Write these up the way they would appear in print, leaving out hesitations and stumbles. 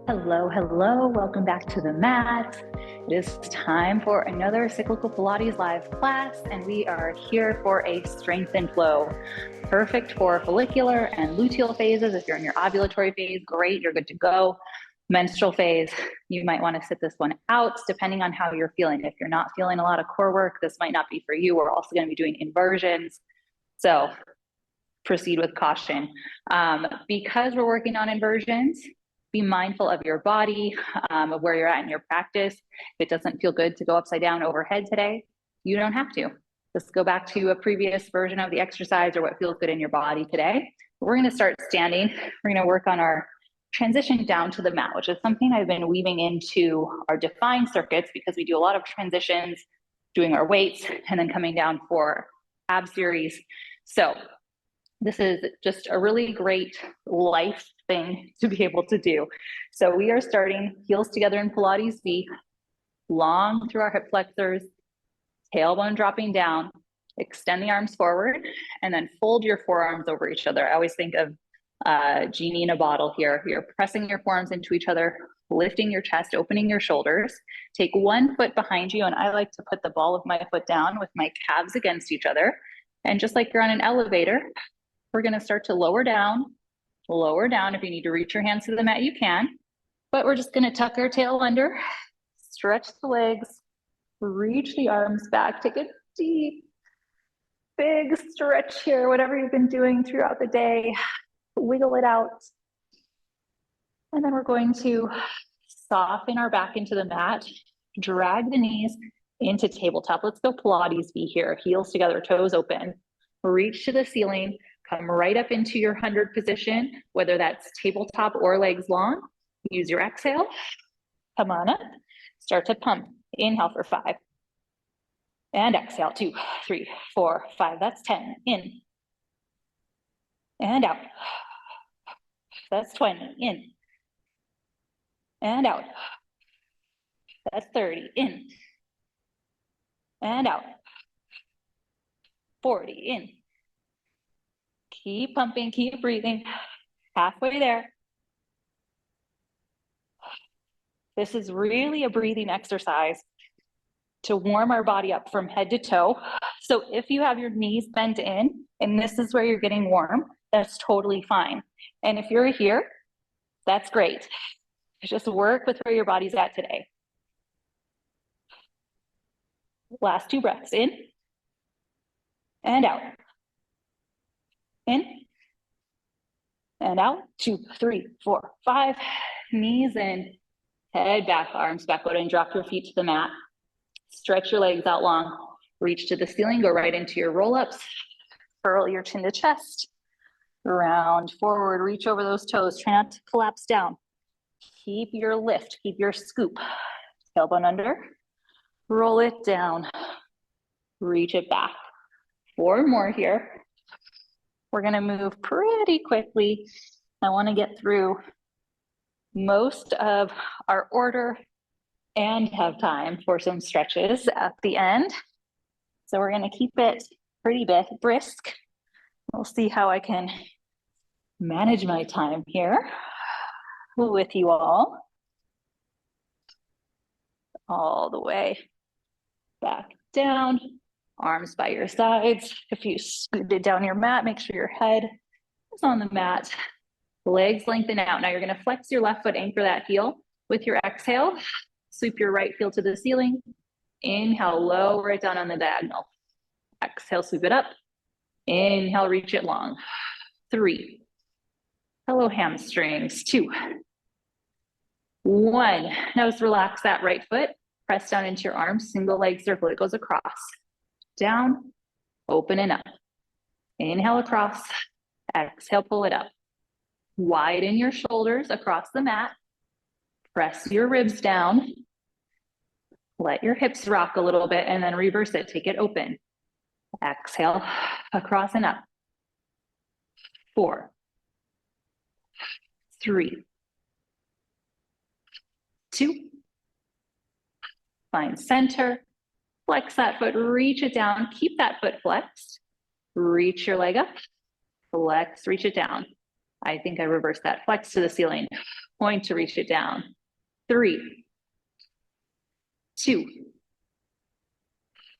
Hello, hello. Welcome back to the mat. It is time for another Cyclical Pilates live class, and we are here for a strength and flow. Perfect for follicular and luteal phases. If you're in your ovulatory phase, great, you're good to go. Menstrual phase, you might want to sit this one out depending on how you're feeling. If you're not feeling a lot of core work, this might not be for you. We're also going to be doing inversions. So proceed with caution. Because we're working on inversions, be mindful of your body, of where you're at in your practice. If it doesn't feel good to go upside down overhead today, you don't have to. Just go back to a previous version of the exercise or what feels good in your body today. We're going to start standing. We're going to work on our transition down to the mat, which is something I've been weaving into our defined circuits because we do a lot of transitions, doing our weights, and then coming down for ab series. So this is just a really great life thing to be able to do. So we are starting heels together in Pilates V, long through our hip flexors, tailbone dropping down, extend the arms forward, and then fold your forearms over each other. I always think of genie in a bottle here. You're pressing your forearms into each other, lifting your chest, opening your shoulders. Take one foot behind you, and I like to put the ball of my foot down with my calves against each other. And just like you're on an elevator, we're going to start to lower down. If you need to reach your hands to the mat, you can. But we're just going to tuck our tail under, stretch the legs, reach the arms back, take a deep, big stretch here, whatever you've been doing throughout the day, wiggle it out. And then we're going to soften our back into the mat, drag the knees into tabletop. Let's go Pilates V here, heels together, toes open, reach to the ceiling. Come right up into your 100 position, whether that's tabletop or legs long. Use your exhale. Come on up. Start to pump. Inhale for 5. And exhale, 2, 3, 4, 5. That's 10. In. And out. That's 20. In. And out. That's 30. In. And out. 40. In. Keep pumping, keep breathing. Halfway there. This is really a breathing exercise to warm our body up from head to toe. So if you have your knees bent in and this is where you're getting warm, that's totally fine. And if you're here, that's great. Just work with where your body's at today. Last 2 breaths, in and out. In and out. 2, 3, 4, 5. Knees in, head back, arms back. Go ahead and drop your feet to the mat. Stretch your legs out long. Reach to the ceiling. Go right into your roll-ups. Curl your chin to chest. Round forward. Reach over those toes. Try not to collapse down. Keep your lift. Keep your scoop. Tailbone under. Roll it down. Reach it back. 4 more here. We're going to move pretty quickly. I want to get through most of our order and have time for some stretches at the end. So we're going to keep it pretty brisk. We'll see how I can manage my time here with you all the way back down. Arms by your sides. If you scooted down your mat, make sure your head is on the mat. Legs lengthen out. Now you're going to flex your left foot, anchor that heel with your exhale. Sweep your right heel to the ceiling. Inhale, lower it down on the diagonal. Exhale, sweep it up. Inhale, reach it long. 3. Hello, hamstrings. 2. 1. Now just relax that right foot. Press down into your arms. Single leg circle. It goes across. Down, open and up. Inhale across, exhale, pull it up. Widen your shoulders across the mat. Press your ribs down. Let your hips rock a little bit and then reverse it. Take it open. Exhale, across and up. 4, 3, 2. Find center. Flex that foot, reach it down, keep that foot flexed. Reach your leg up, flex, reach it down. I think I reversed that, flex to the ceiling. point to reach it down. 3, 2,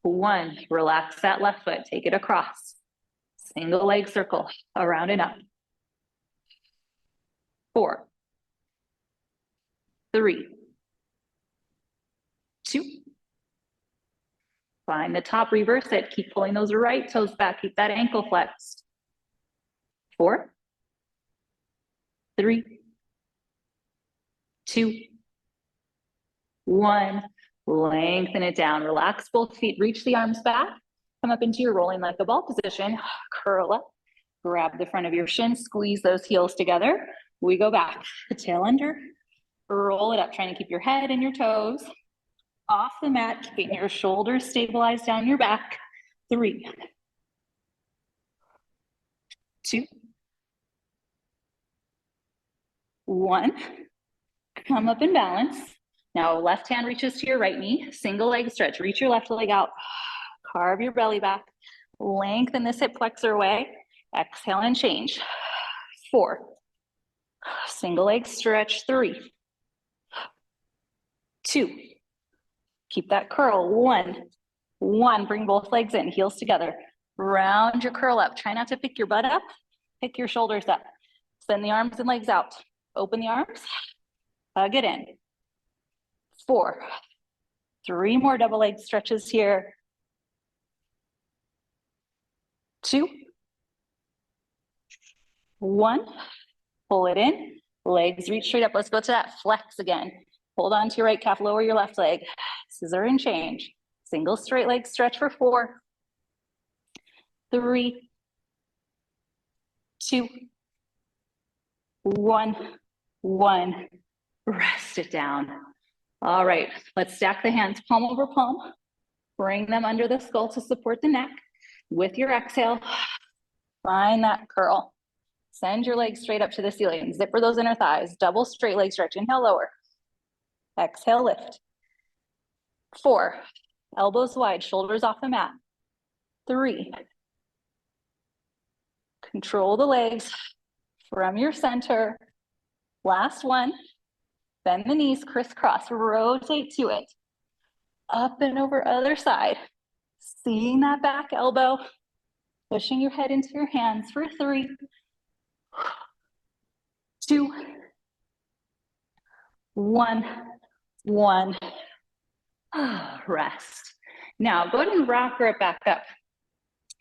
1. Relax that left foot, take it across. Single leg circle, around and up. 4, 3, 2. Find the top, reverse it. Keep pulling those right toes back. Keep that ankle flexed. 4, 3, 2, 1. Lengthen it down. Relax both feet. Reach the arms back. Come up into your rolling like a ball position. Curl up. Grab the front of your shin. Squeeze those heels together. We go back. The tail under. Roll it up. Trying to keep your head and your toes off the mat. Keeping your shoulders stabilized down your back. 3, 2, 1. Come up and balance. Now left hand reaches to your right knee. Single leg stretch. Reach your left leg out. Carve your belly back. Lengthen this hip flexor away. Exhale and change. 4. Single leg stretch. 3, 2. Keep that curl. 1. Bring both legs in. Heels together. Round your curl up. Try not to pick your butt up. Pick your shoulders up. Send the arms and legs out. Open the arms. Hug it in. 4. 3 more double leg stretches here. 2, 1. Pull it in. Legs reach straight up. Let's go to that flex again. Hold on to your right calf. Lower your left leg. Scissor and change. Single straight leg stretch for 4, 3, 2, 1. Rest it down. All right, let's stack the hands palm over palm. Bring them under the skull to support the neck. With your exhale, find that curl. Send your legs straight up to the ceiling. Zipper those inner thighs. Double straight leg stretch. Inhale, lower. Exhale, lift. 4, elbows wide, shoulders off the mat. 3, control the legs from your center. Last one. Bend the knees, crisscross, rotate to it. Up and over other side. Seeing that back elbow. Pushing your head into your hands for 3, 2, 1. Rest. Now go ahead and rocker it back up.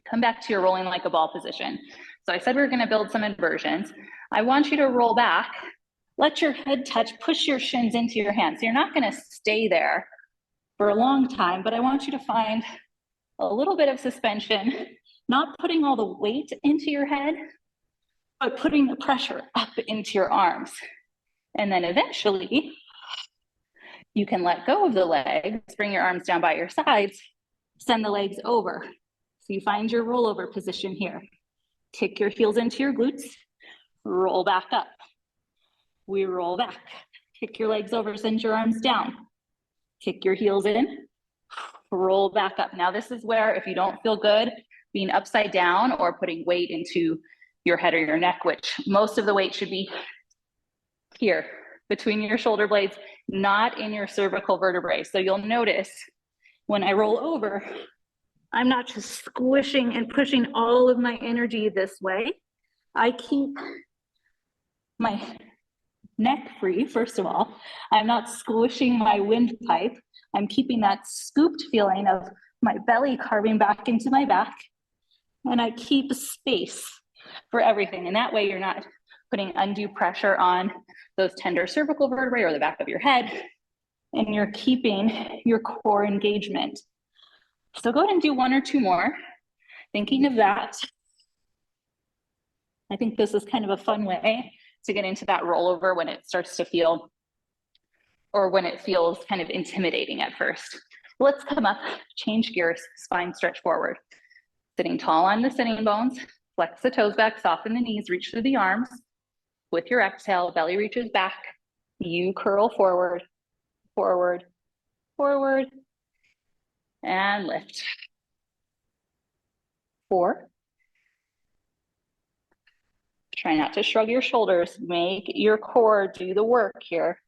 Come back to your rolling like a ball position. So I said we were going to build some inversions. I want you to roll back. Let your head touch, push your shins into your hands. You're not going to stay there for a long time, but I want you to find a little bit of suspension, not putting all the weight into your head, but putting the pressure up into your arms. And then eventually you can let go of the legs, bring your arms down by your sides, send the legs over. So you find your rollover position here. Kick your heels into your glutes, roll back up. We roll back. Kick your legs over, send your arms down. Kick your heels in, roll back up. Now this is where if you don't feel good being upside down or putting weight into your head or your neck, which most of the weight should be here between your shoulder blades, not in your cervical vertebrae. So you'll notice when I roll over, I'm not just squishing and pushing all of my energy this way. I keep my neck free, first of all. I'm not squishing my windpipe. I'm keeping that scooped feeling of my belly carving back into my back. And I keep space for everything. And that way you're not putting undue pressure on those tender cervical vertebrae or the back of your head. And you're keeping your core engagement. So go ahead and do 1 or 2 more. Thinking of that. I think this is kind of a fun way to get into that rollover when it starts to feel, or when it feels kind of intimidating at first. Let's come up, change gears, spine stretch forward. Sitting tall on the sitting bones, flex the toes back, soften the knees, reach through the arms. With your exhale, belly reaches back. You curl forward, forward, forward, and lift. 4, Try not to shrug your shoulders. Make your core do the work here.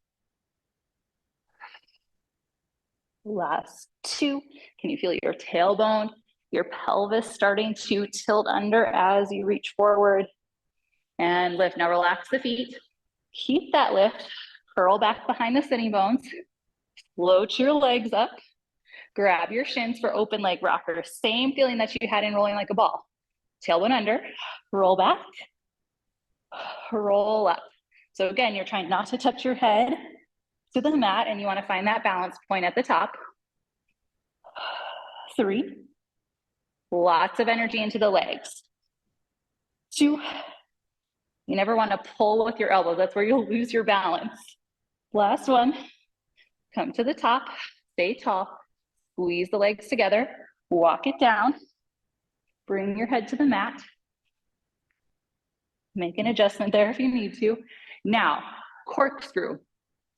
Last 2. Can you feel your tailbone, your pelvis starting to tilt under as you reach forward? And lift. Now relax the feet. Keep that lift. Curl back behind the sitting bones. Float your legs up. Grab your shins for open leg rocker. Same feeling that you had in rolling like a ball. Tailbone under, roll back, roll up. So again, you're trying not to touch your head to the mat, and you want to find that balance point at the top. 3. Lots of energy into the legs. 2. You never want to pull with your elbows. That's where you'll lose your balance. Last 1. Come to the top, stay tall, squeeze the legs together, walk it down, bring your head to the mat. Make an adjustment there if you need to. Now, corkscrew.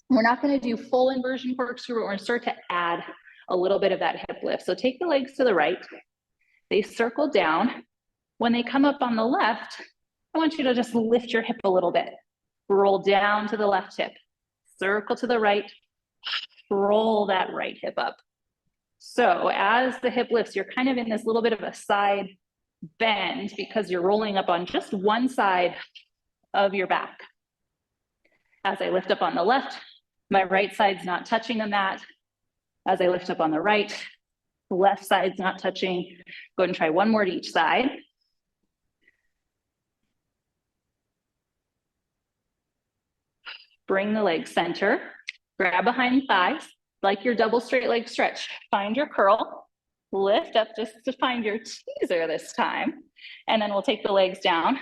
We're not going to do full inversion corkscrew, but we're going to start to add a little bit of that hip lift. So take the legs to the right. They circle down. When they come up on the left, I want you to just lift your hip a little bit. Roll down to the left hip. Circle to the right. Roll that right hip up. So as the hip lifts, you're kind of in this little bit of a side bend because you're rolling up on just one side of your back. As I lift up on the left, my right side's not touching the mat. As I lift up on the right, the left side's not touching. Go ahead and try one more to each side. Bring the legs center, grab behind thighs, like your double straight leg stretch. Find your curl, lift up just to find your teaser this time. And then we'll take the legs down,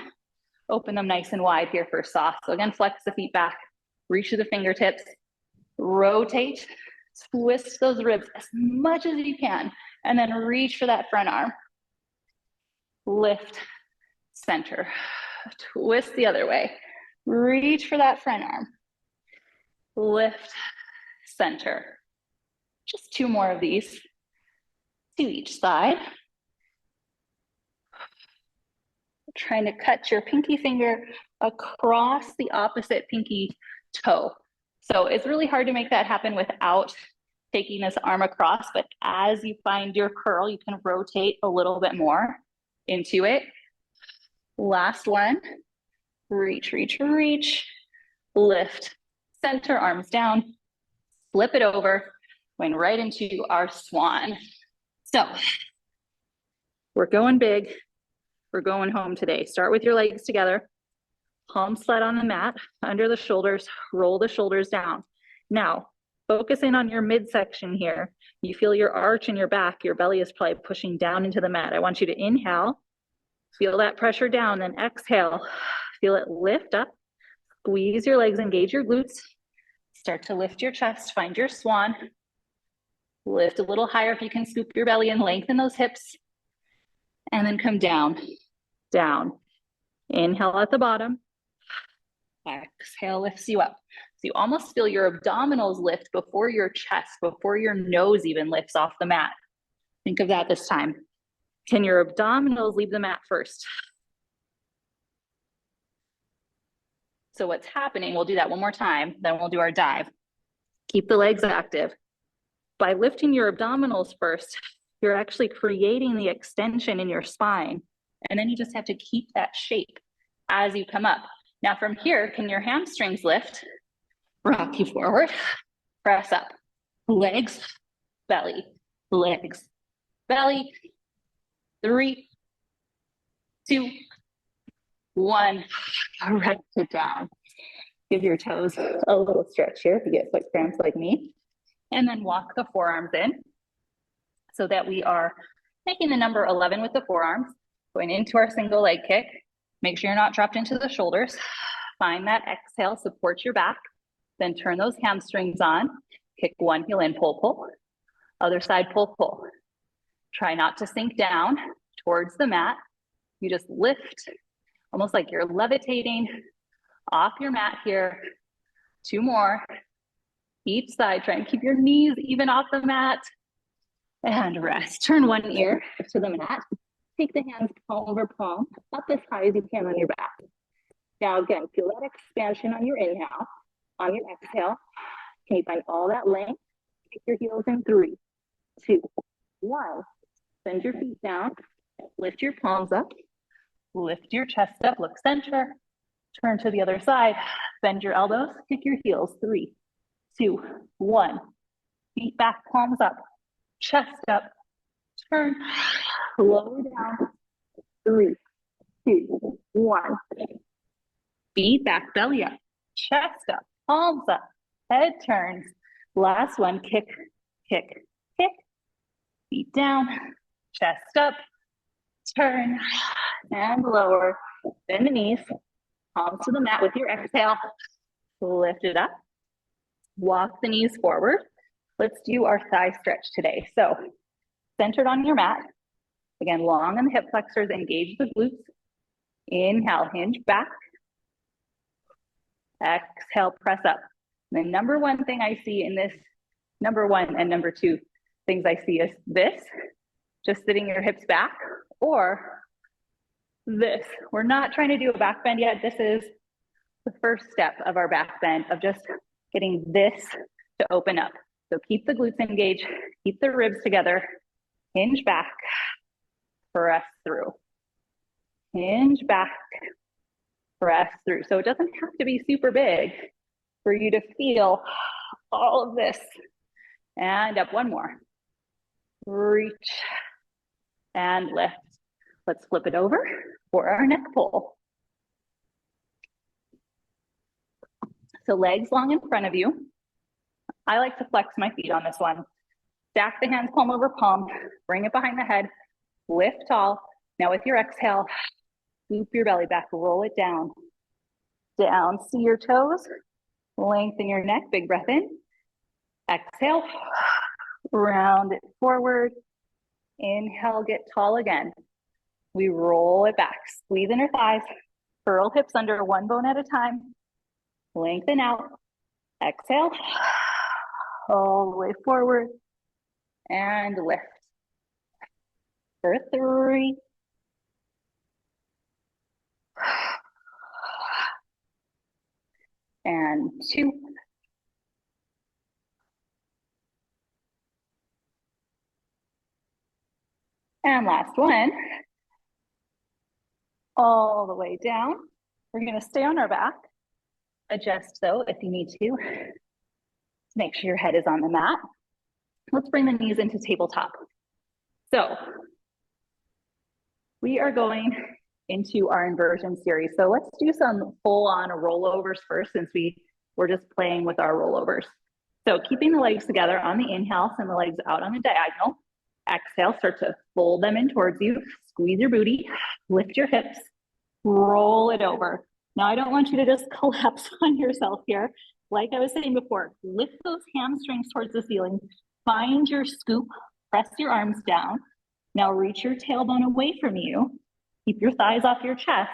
open them nice and wide here for soft. So again, flex the feet back, reach to the fingertips, rotate, twist those ribs as much as you can, and then reach for that front arm. Lift, center, twist the other way, reach for that front arm. Lift, center. Just 2 more of these to each side. Trying to cut your pinky finger across the opposite pinky toe. So it's really hard to make that happen without taking this arm across, but as you find your curl, you can rotate a little bit more into it. Last one. Reach, reach, reach. Lift. Center, arms down, flip it over, going right into our swan. So we're going big, we're going home today. Start with your legs together, palms flat on the mat, under the shoulders, roll the shoulders down. Now, focusing on your midsection here, you feel your arch in your back, your belly is probably pushing down into the mat. I want you to inhale, feel that pressure down, then exhale, feel it lift up, squeeze your legs, engage your glutes. Start to lift your chest, find your swan. Lift a little higher if you can, scoop your belly and lengthen those hips. And then come down, down. Inhale at the bottom. Exhale lifts you up. So you almost feel your abdominals lift before your chest, before your nose even lifts off the mat. Think of that this time. Can your abdominals leave the mat first? So what's happening, we'll do that one more time, then we'll do our dive. Keep the legs active. By lifting your abdominals first, you're actually creating the extension in your spine. And then you just have to keep that shape as you come up. Now from here, can your hamstrings lift? Rock you forward, press up. Legs, belly, legs, belly. 3, 2, 1, rest it down. Give your toes a little stretch here if you get foot cramps like me. And then walk the forearms in so that we are making the number 11 with the forearms, going into our single leg kick. Make sure you're not dropped into the shoulders. Find that exhale, support your back, then turn those hamstrings on. Kick one heel in, pull, pull. Other side, pull, pull. Try not to sink down towards the mat. You just lift, almost like you're levitating off your mat here. 2 more. Each side, try and keep your knees even off the mat. And rest. Turn one ear to the mat. Take the hands palm over palm, up as high as you can on your back. Now again, feel that expansion on your inhale. On your exhale, can you find all that length? Kick your heels in 3, 2, 1. Send your feet down. Lift your palms up. Lift your chest up. Look center. Turn to the other side. Bend your elbows. Kick your heels. 3, 2, 1. Feet back, palms up. Chest up. Turn. Lower down. 3, 2, 1. Feet back, belly up. Chest up. Palms up. Head turns. Last one. Kick, kick, kick. Feet down. Chest up. Turn and lower. Bend the knees. Palms to the mat with your exhale. Lift it up. Walk the knees forward. Let's do our thigh stretch today. So centered on your mat. Again, long in the hip flexors, engage the glutes. Inhale, hinge back. Exhale, press up. The number one thing I see in this, number one and number two things I see is this, just sitting your hips back, or this. We're not trying to do a back bend yet. This is the first step of our back bend, of just getting this to open up. So keep the glutes engaged, keep the ribs together, hinge back, press through. Hinge back, press through. So it doesn't have to be super big for you to feel all of this. And up, one more. Reach and lift. Let's flip it over for our neck pull. So legs long in front of you. I like to flex my feet on this one. Stack the hands palm over palm, bring it behind the head, lift tall. Now with your exhale, scoop your belly back, roll it down. Down, see your toes, lengthen your neck, big breath in. Exhale, round it forward. Inhale, get tall again. We roll it back, squeeze inner thighs, curl hips under, one bone at a time. Lengthen out, exhale, all the way forward, and lift. For 3, and 2, and last one. All the way down. We're gonna stay on our back. Adjust though if you need to. Make sure your head is on the mat. Let's bring the knees into tabletop. So we are going into our inversion series. So let's do some full-on rollovers first, since we're just playing with our rollovers. So keeping the legs together on the inhale, send the legs out on the diagonal. Exhale, start to fold them in towards you. Squeeze your booty, lift your hips, roll it over. Now I don't want you to just collapse on yourself here. Like I was saying before, lift those hamstrings towards the ceiling. Find your scoop, press your arms down. Now reach your tailbone away from you. Keep your thighs off your chest.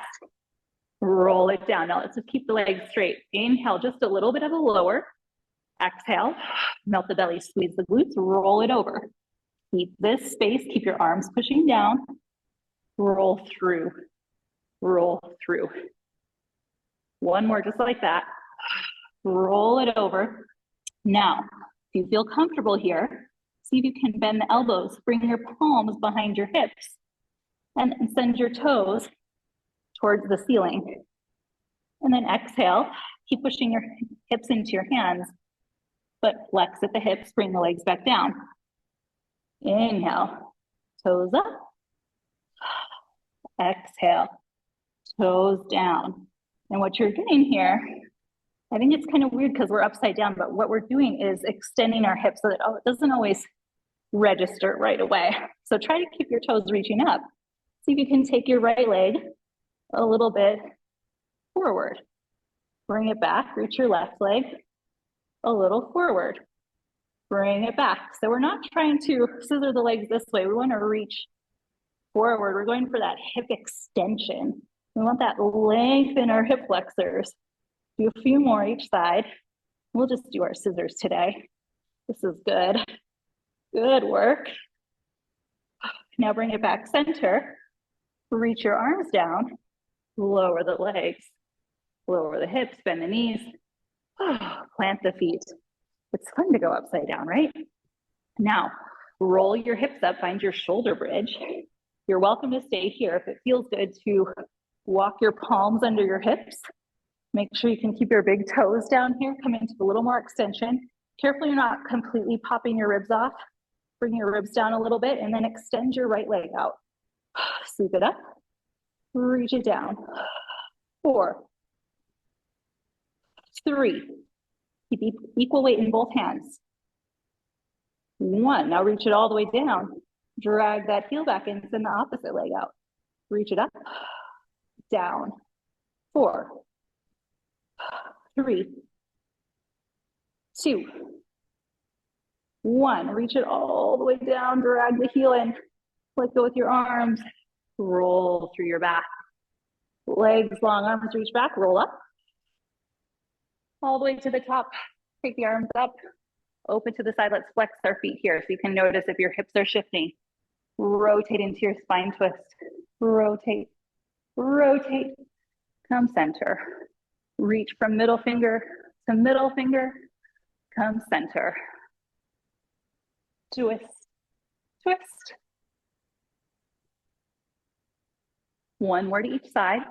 Roll it down. Now let's just keep the legs straight. Inhale, just a little bit of a lower. Exhale, melt the belly, squeeze the glutes, roll it over. Keep this space, keep your arms pushing down. Roll through, roll through. One more just like that. Roll it over. Now, if you feel comfortable here, see if you can bend the elbows, bring your palms behind your hips, and send your toes towards the ceiling. And then exhale, keep pushing your hips into your hands, but flex at the hips, bring the legs back down. Inhale, toes up. Exhale, toes down. And what you're doing here, I think it's kind of weird because we're upside down, but what we're doing is extending our hips so that it doesn't always register right away. So try to keep your toes reaching up. See if you can take your right leg a little bit forward. Bring it back, reach your left leg a little forward. Bring it back. So we're not trying to scissor the legs this way. We want to reach forward. We're going for that hip extension. We want that length in our hip flexors. Do a few more each side. We'll just do our scissors today. This is good. Good work. Now bring it back center. Reach your arms down. Lower the legs. Lower the hips, bend the knees. Plant the feet. It's fun to go upside down, right? Now, roll your hips up, find your shoulder bridge. You're welcome to stay here. If it feels good to walk your palms under your hips, make sure you can keep your big toes down here. Come into a little more extension. Careful you're not completely popping your ribs off. Bring your ribs down a little bit and then extend your right leg out. Sweep it up, reach it down. 4, 3, keep equal weight in both hands. 1, now reach it all the way down. Drag that heel back and send the opposite leg out. Reach it up, down. 4, 3, 2, 1. Reach it all the way down, drag the heel in. Let go with your arms, roll through your back. Legs long, arms reach back, roll up. All the way to the top, take the arms up, open to the side. Let's flex our feet here so you can notice if your hips are shifting. Rotate into your spine twist. Rotate, rotate, come center. Reach from middle finger to middle finger, come center. Twist, twist. 1 more to each side.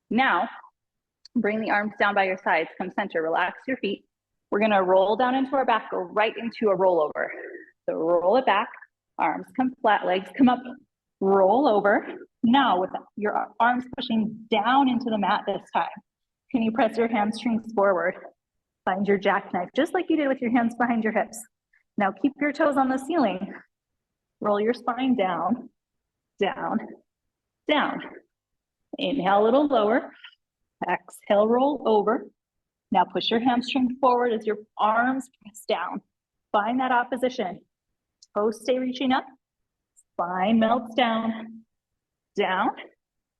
Now, bring the arms down by your sides, come center, relax your feet. We're gonna roll down into our back, go right into a rollover. So roll it back, arms come flat, legs come up, roll over. Now with your arms pushing down into the mat this time, can you press your hamstrings forward? Find your jackknife, just like you did with your hands behind your hips. Now keep your toes on the ceiling. Roll your spine down, down, down. Inhale a little lower. Exhale, roll over. Now push your hamstring forward as your arms press down. Find that opposition. Toes stay reaching up. Spine melts down, down.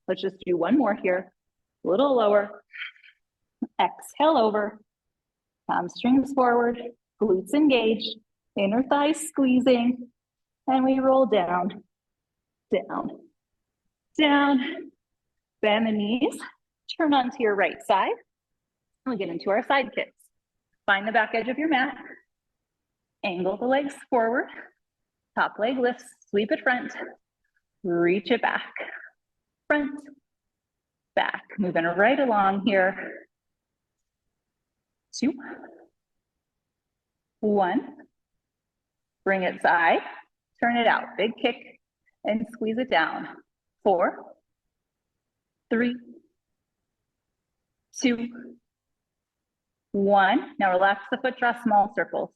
Let's just do 1 more here. A little lower. Exhale over. Hamstrings forward. Glutes engaged. Inner thighs squeezing. And we roll down, down, down. Bend the knees. Turn onto your right side. And we get into our side kicks. Find the back edge of your mat. Angle the legs forward. Top leg lifts, sweep it front. Reach it back. Front, back. Moving right along here. 2, 1. Bring it side. Turn it out. Big kick and squeeze it down. 4, 3, 2, 1. Now relax the foot, draw small circles.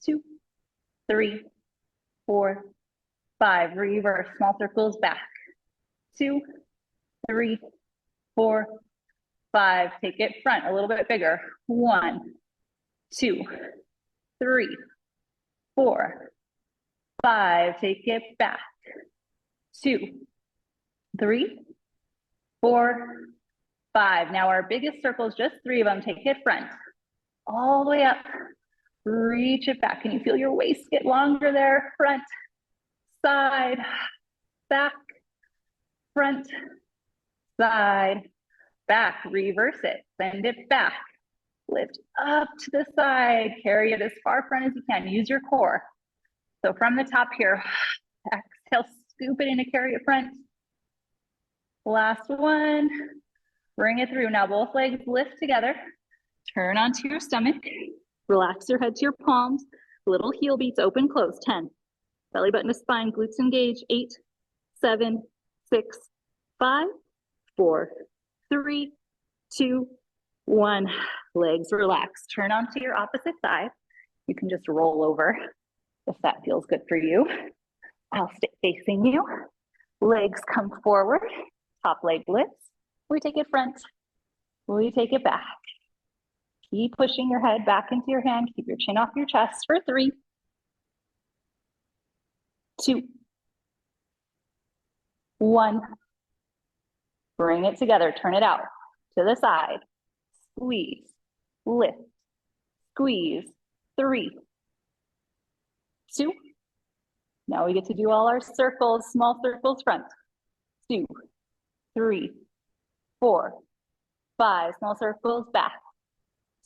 2, 3, 4, 5. Reverse, small circles back. 2, 3, 4, 5. Take it front, a little bit bigger. 1, 2, 3, 4, 5. Take it back. 2, 3, 4, 5. Now our biggest circles, just 3 of them. Take it front, all the way up. Reach it back. Can you feel your waist get longer there? Front, side, back, front, side, back. Reverse it. Send it back. Lift up to the side. Carry it as far front as you can. Use your core. So from the top here, exhale, scoop it in to carry it front. Last one. Bring it through. Now both legs lift together. Turn onto your stomach. Relax your head to your palms. Little heel beats, open, close. 10. Belly button to spine, glutes engage. 8, 7, 6, 5, 4, 3, 2, 1. Legs relax. Turn onto your opposite side. You can just roll over if that feels good for you. I'll stay facing you. Legs come forward. Top leg lifts. We take it front. We take it back. Keep pushing your head back into your hand. Keep your chin off your chest for 3, 2, 1. Bring it together. Turn it out to the side. Squeeze, lift, squeeze. 3, 2, Now we get to do all our circles, small circles front. 2, 3, 4, 5, small circles back.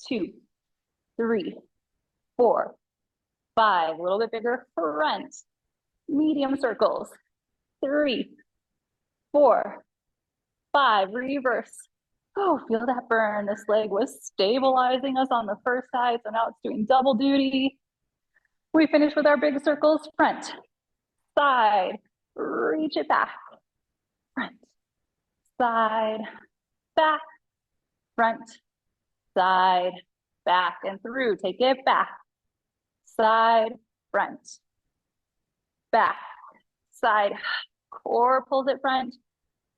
2, 3, 4, 5, a little bit bigger front. Medium circles. 3, 4, 5, reverse. Oh, feel that burn. This leg was stabilizing us on the first side, so now it's doing double duty. We finish with our big circles, front, side, reach it back, front, side, back, front, side, back, and through. Take it back, side, front, back, side. Core pulls it front.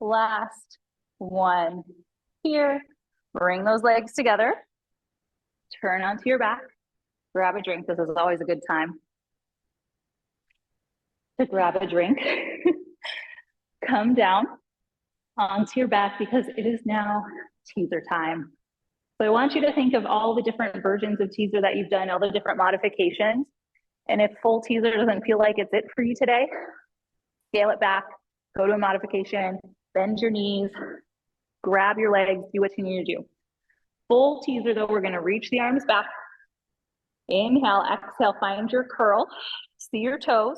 Last one here. Bring those legs together. Turn onto your back. Grab a drink. This is always a good time to grab a drink. Come down onto your back because it is now teaser time. So I want you to think of all the different versions of teaser that you've done, all the different modifications. And if full teaser doesn't feel like it's it for you today, scale it back, go to a modification, bend your knees, grab your legs, do what you need to do. Full teaser though, we're gonna reach the arms back. Inhale, exhale, find your curl, see your toes,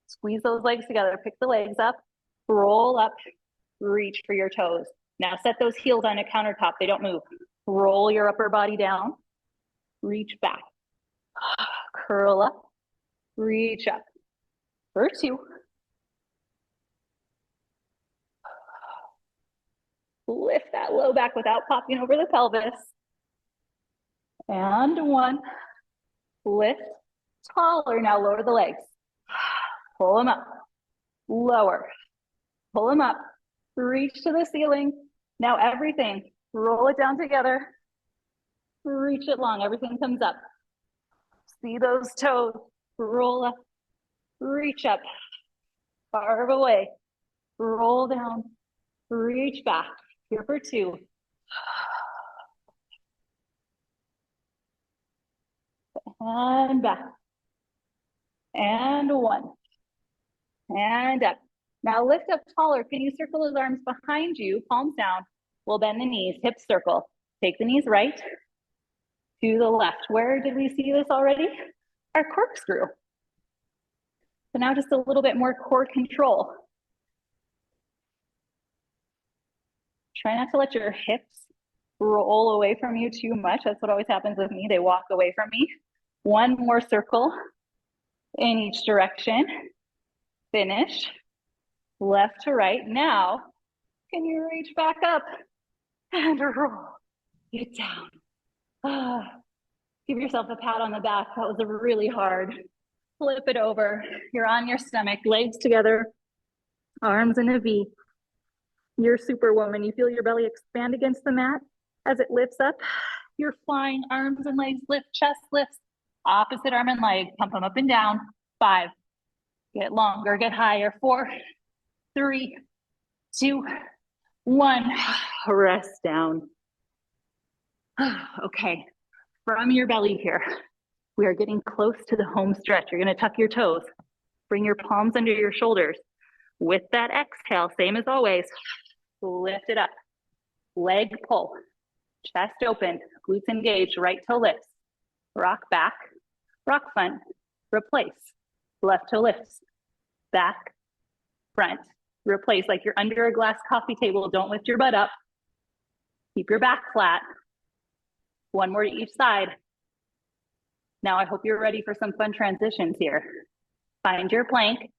squeeze those legs together, pick the legs up, roll up, reach for your toes. Now set those heels on a countertop, they don't move. Roll your upper body down, reach back, curl up, reach up. For 2. Lift that low back without popping over the pelvis. And 1. Lift, taller. Now lower the legs. Pull them up. Lower. Pull them up. Reach to the ceiling. Now everything. Roll it down together. Reach it long. Everything comes up. See those toes. Roll up. Reach up. Carve away. Roll down. Reach back. Here for 2. And back. And 1. And up. Now lift up taller. Can you circle those arms behind you? Palms down. We'll bend the knees. Hips circle. Take the knees right to the left. Where did we see this already? Our corkscrew. So now just a little bit more core control. Try not to let your hips roll away from you too much. That's what always happens with me. They walk away from me. 1 more circle in each direction. Finish. Left to right. Now, can you reach back up and roll it down? Give yourself a pat on the back. That was really hard. Flip it over. You're on your stomach, legs together, arms in a V. You're Superwoman. You feel your belly expand against the mat as it lifts up. You're flying, arms and legs lift, chest lifts, opposite arm and leg, pump them up and down. 5, get longer, get higher. 4, 3, 2, 1, rest down. Okay, from your belly here, we are getting close to the home stretch. You're gonna tuck your toes, bring your palms under your shoulders. With that exhale, same as always, lift it up, leg pull, chest open, glutes engaged, right toe lifts, rock back, rock front, replace, left toe lifts, back, front, replace, like you're under a glass coffee table, don't lift your butt up, keep your back flat, 1 more to each side. Now I hope you're ready for some fun transitions here. Find your plank,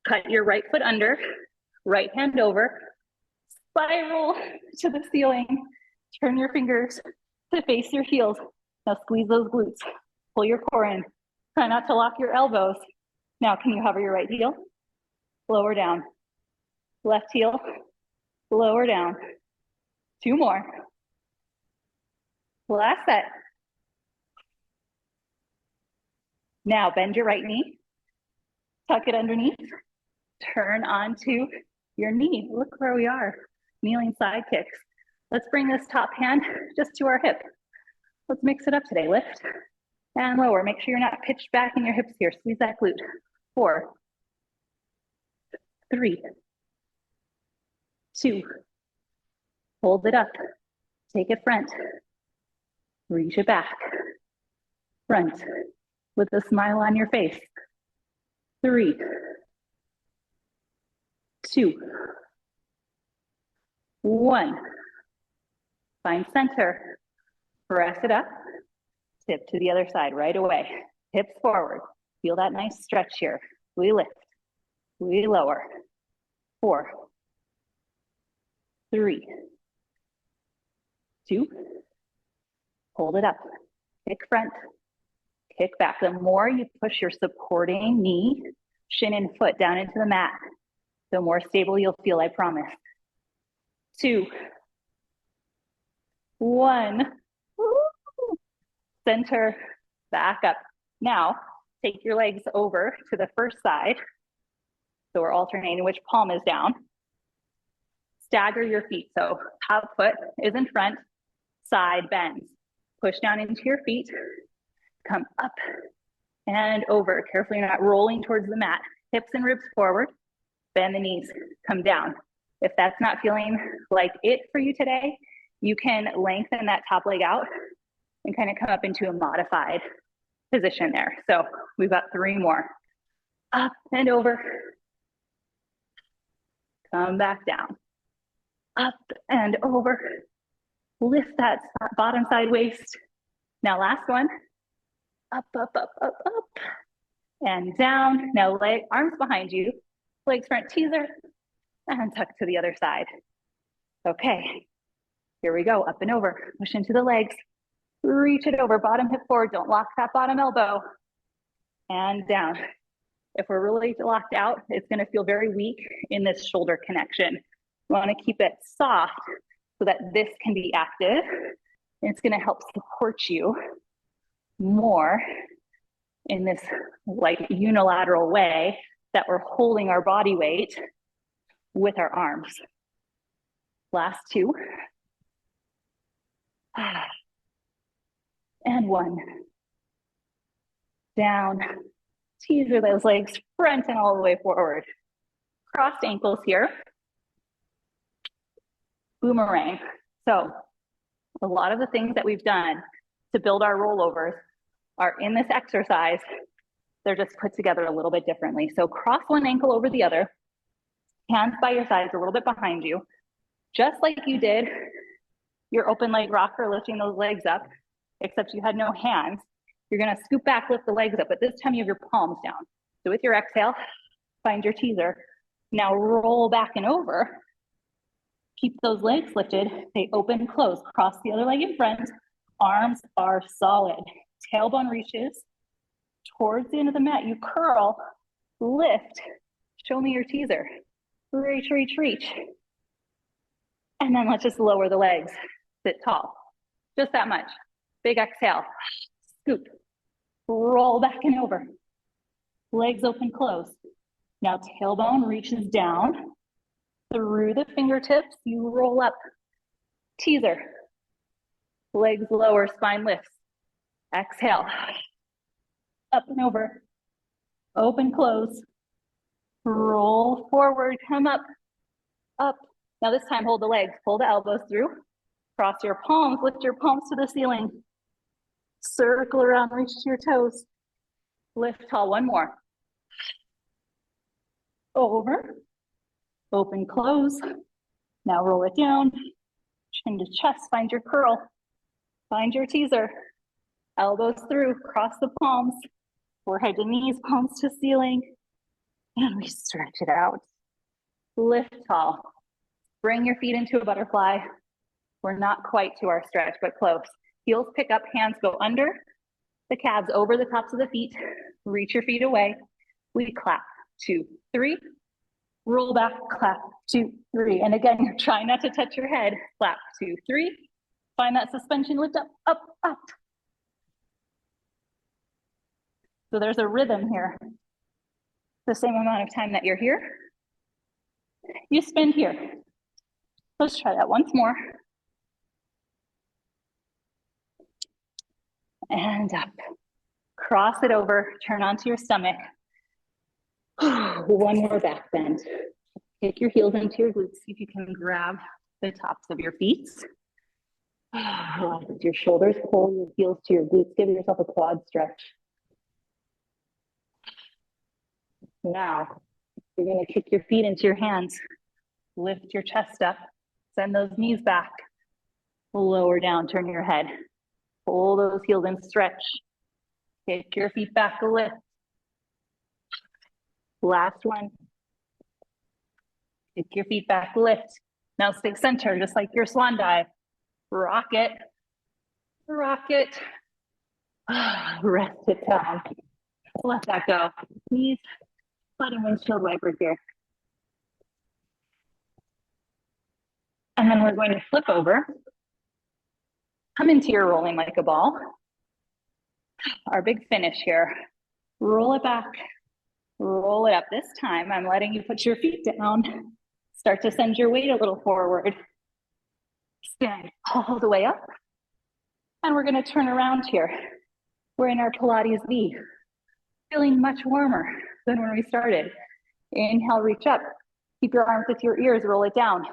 cut your right foot under, right hand over, spiral to the ceiling, turn your fingers to face your heels. Now squeeze those glutes, pull your core in, try not to lock your elbows. Now can you hover your right heel? Lower down, left heel, lower down. 2 more. Last set. Now bend your right knee, tuck it underneath, turn onto your knee. Look where we are, kneeling side kicks. Let's bring this top hand just to our hip. Let's mix it up today. Lift and lower. Make sure you're not pitched back in your hips here. Squeeze that glute. 4, 3, 2, hold it up, take it front, reach it back, front, with a smile on your face. 3, 2, 1. Find center, press it up, tip to the other side right away. Hips forward, feel that nice stretch here. We lift, we lower. 4, 3, 2, hold it up, kick front, kick back. The more you push your supporting knee, shin and foot down into the mat, the more stable you'll feel, I promise. 2, 1, woo. Center, back up. Now, take your legs over to the first side. So we're alternating which palm is down. Stagger your feet. So top foot is in front, side bends. Push down into your feet, come up and over. Carefully, you're not rolling towards the mat. Hips and ribs forward, bend the knees, come down. If that's not feeling like it for you today, you can lengthen that top leg out and kind of come up into a modified position there. So we've got 3 more. Up and over. Come back down. Up and over. Lift that bottom side waist. Now last one. Up, up, up, up, up. And down. Now arms behind you. Legs front teaser. And tuck to the other side. Okay. Here we go. Up and over. Push into the legs. Reach it over, bottom hip forward. Don't lock that bottom elbow. And down. If we're really locked out, it's going to feel very weak in this shoulder connection. You want to keep it soft so that this can be active. It's going to help support you more in this like unilateral way that we're holding our body weight with our arms. Last 2. And 1. Down. Teaser those legs front and all the way forward. Crossed ankles here. Boomerang. So a lot of the things that we've done to build our rollovers are in this exercise. They're just put together a little bit differently. So cross one ankle over the other. Hands by your sides, a little bit behind you. Just like you did your open leg rocker, lifting those legs up, except you had no hands. You're gonna scoop back, lift the legs up, but this time you have your palms down. So with your exhale, find your teaser. Now roll back and over. Keep those legs lifted. They open, close. Cross the other leg in front. Arms are solid. Tailbone reaches towards the end of the mat. You curl, lift. Show me your teaser. Reach, reach, reach. And then let's just lower the legs. Sit tall. Just that much. Big exhale. Scoop. Roll back and over. Legs open, close. Now tailbone reaches down. Through the fingertips, you roll up. Teaser. Legs lower, spine lifts. Exhale. Up and over. Open, close. Roll forward, come up. Up. Now this time, hold the legs. Pull the elbows through. Cross your palms, lift your palms to the ceiling. Circle around, reach to your toes. Lift tall, 1 more. Over. Open, close. Now roll it down. Chin to chest, find your curl. Find your teaser. Elbows through, cross the palms. Forehead to knees, palms to ceiling. And we stretch it out. Lift tall. Bring your feet into a butterfly. We're not quite to our stretch, but close. Heels pick up, hands go under the calves, over the tops of the feet. Reach your feet away. We clap, 2, 3. Roll back, clap, 2, 3. And again, try not to touch your head. Clap, 2, 3. Find that suspension, lift up, up, up. So there's a rhythm here. The same amount of time that you're here, you spend here. Let's try that once more. And up. Cross it over, turn onto your stomach. 1 more back bend. Take your heels into your glutes. See if you can grab the tops of your feet. With your shoulders, pull your heels to your glutes. Give yourself a quad stretch. Now, you're going to kick your feet into your hands. Lift your chest up. Send those knees back. Lower down, turn your head. Pull those heels and stretch. Kick your feet back, lift. Last one. Kick your feet back, lift. Now stay center, just like your swan dive. Rock it. Rock it. Rest it down. Let that go. Knees, butt and windshield wiper here. And then we're going to flip over. Come into your rolling like a ball. Our big finish here. Roll it back. Roll it up. This time, I'm letting you put your feet down. Start to send your weight a little forward. Stand all the way up. And we're going to turn around here. We're in our Pilates V. Feeling much warmer than when we started. Inhale, reach up. Keep your arms with your ears, roll it down.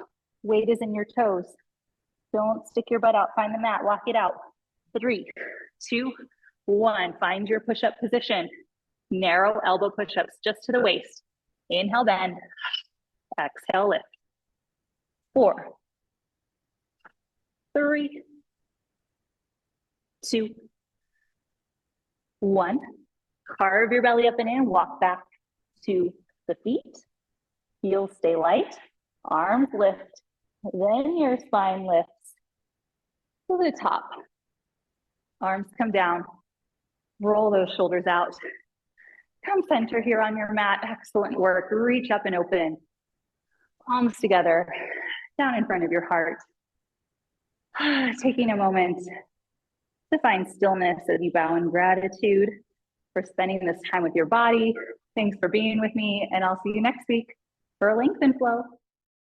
Weight is in your toes. Don't stick your butt out. Find the mat, walk it out. 3, 2, 1. Find your push-up position. Narrow elbow push-ups just to the waist. Inhale, bend. Exhale, lift. 4, 3, 2, 1. Carve your belly up and in. Walk back to the feet. Heels stay light. Arms lift. Then your spine lifts to the top. Arms come down. Roll those shoulders out. Come center here on your mat. Excellent work. Reach up and open. Palms together, down in front of your heart. Taking a moment to find stillness as you bow in gratitude for spending this time with your body. Thanks for being with me, and I'll see you next week for a lengthen flow.